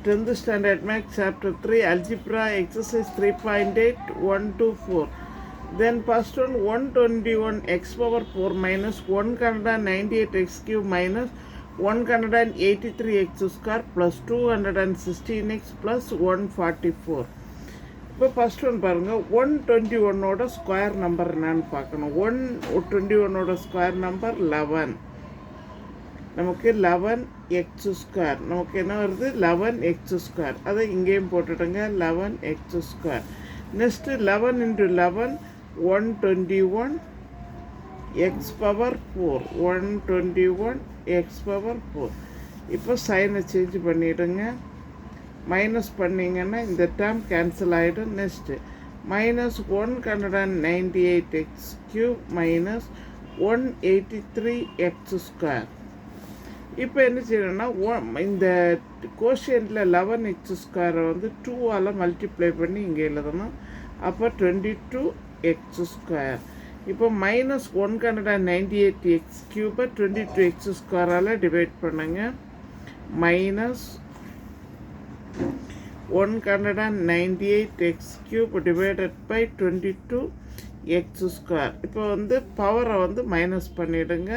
10th standard math chapter 3 algebra exercise 3.8 1 to 4. Then first one 121 x power 4 minus 198 x cube minus 183 x square plus 216 x plus 144. இப்போ first one பாருங்கள் 121ஓட square number என்னன்னு பார்க்கணும். 121ஓட square number 11. நமக்கு 11x square நமக்கு என்ன வருது 11x square. அதை இங்கேயும் போட்டுடுங்க 11x square. Next 11 × 11 121 x power 4 121 x power 4. இப்போ சைனை சேஞ்ச் பண்ணிவிடுங்க. மைனஸ் பண்ணிங்கன்னா இந்த டேர்ம் கேன்சல் ஆகிடும். Next minus 198 X cube minus 183 X square. இப்போ என்ன செய்யணும்னா இந்த கோஷியன்ட்டில் 11x ஸ்கொயரை வந்து 2ஆல் மல்டிப்ளை பண்ணி இங்கே எழுதணும். அப்போ 22x ஸ்கொயர். இப்போ மைனஸ் 198 எக்ஸ் க்யூபை 22x ஸ்கொயரால் டிவைட் பண்ணுங்க. Minus 198x cube divided by 22x square. இப்போ வந்து பவரை வந்து மைனஸ் பண்ணிவிடுங்க.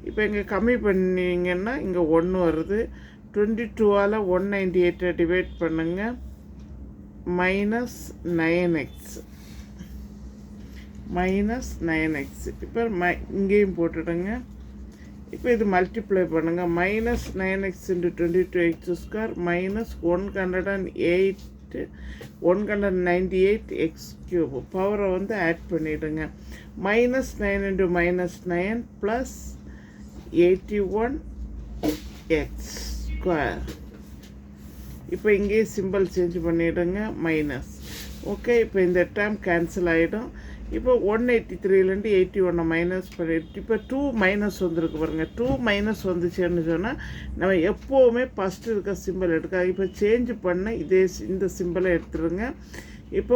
இப்போ இங்கே கம்மி பண்ணிங்கன்னா இங்கே 1 வருது. 22ஆல் 198 டிவைட் பண்ணுங்க. மைனஸ் 9x இப்போ இங்கேயும் போட்டுடுங்க. இப்போ இது மல்டிப்ளை பண்ணுங்கள். Minus 9x × 22x square minus 198x cube. பவரை வந்து ஆட் பண்ணிவிடுங்க. Minus 9 × minus 9 plus 81x square. இப்போ இங்கேயே சிம்பிள் சேஞ்ச் பண்ணிவிடுங்க மைனஸ். ஓகே, இப்போ இந்த டேர்ம் கேன்சல் ஆகிடும். இப்போ 183லேருந்து 81 மைனஸ் பண்ணிட்டு இப்போ 2 மைனஸ் வந்துருக்கு பாருங்கள். 2 மைனஸ் வந்துச்சுன்னு சொன்னால் நம்ம எப்போவுமே ஃபஸ்ட்டு இருக்க சிம்பிள் எடுக்காது. இப்போ சேஞ்ச் பண்ண இந்த சிம்பிளை எடுத்துருங்க. இப்போ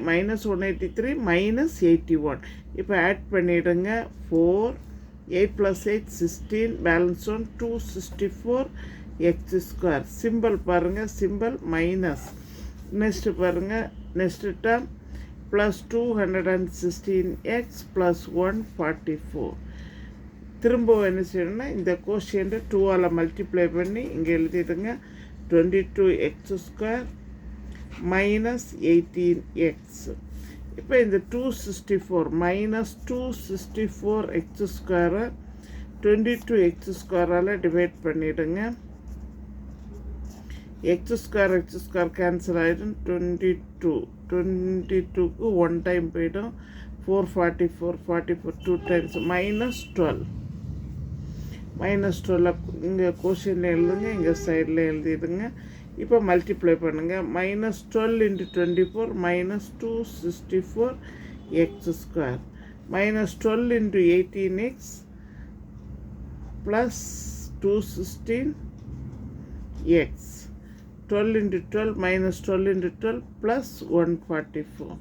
மைனஸ் 183 மைனஸ் 81. இப்போ ஆட் பண்ணிவிடுங்க. 4 8 + 8 16 பேலன்ஸ் 1 264 எக்ஸ் ஸ்கொயர். சிம்பிள் பாருங்கள், சிம்பிள் மைனஸ். நெக்ஸ்ட்டு பாருங்கள், next term plus 216x plus 144. திரும்ப என்ன செய்யணும்னா இந்த கோஷியன்ட்டை 2ஆல் மல்டிப்ளை பண்ணி இங்கே எழுதிடுங்க. 22x square minus 18x. இப்போ இந்த 264 மைனஸ் 264x ஸ்கொயரை 22x ஸ்கொயரால் டிவைட் பண்ணிவிடுங்க. x ஸ்கொயர் கேன்சல் ஆகிடும். 22க்கு 1 டைம் போய்டும். 444 2 டைம்ஸ் மைனஸ் 12 இங்கே கோஷனில் எழுதுங்க, இங்கே சைடில் எழுதிடுங்க. இப்போ மல்டிப்ளை பண்ணுங்கள். Minus 12 × 24 minus 264x square minus 12 × 18x plus 216x. 12 × 12 minus 12 × 12 plus 144.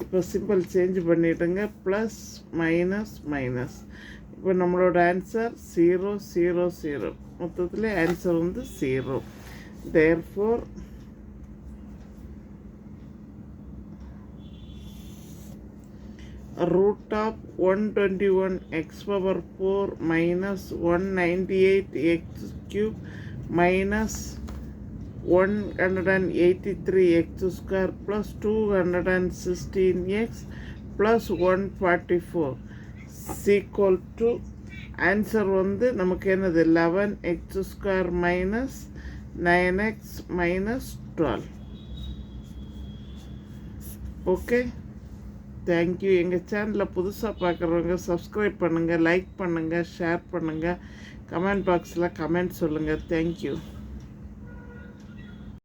இப்போ சிம்பிள் சேஞ்ச் பண்ணிவிடுங்க. Plus minus minus. இப்போ நம்மளோட ஆன்சர் 0 0 0. மொத்தத்தில் ஆன்சர் வந்து 0. therefore root of 121x power 4 minus 198x cube minus 183x square plus 216x plus 144 is equal to answer வந்து நமக்கு என்னது 11x square minus 9x minus 12. Okay, thank you. எங்கள் சேனலில் புதுசாக பார்க்குறவங்க சப்ஸ்கிரைப் பண்ணுங்கள், லைக் பண்ணுங்கள், ஷேர் பண்ணுங்கள், கமெண்ட் பாக்ஸில் கமெண்ட் சொல்லுங்கள். தேங்க்யூ.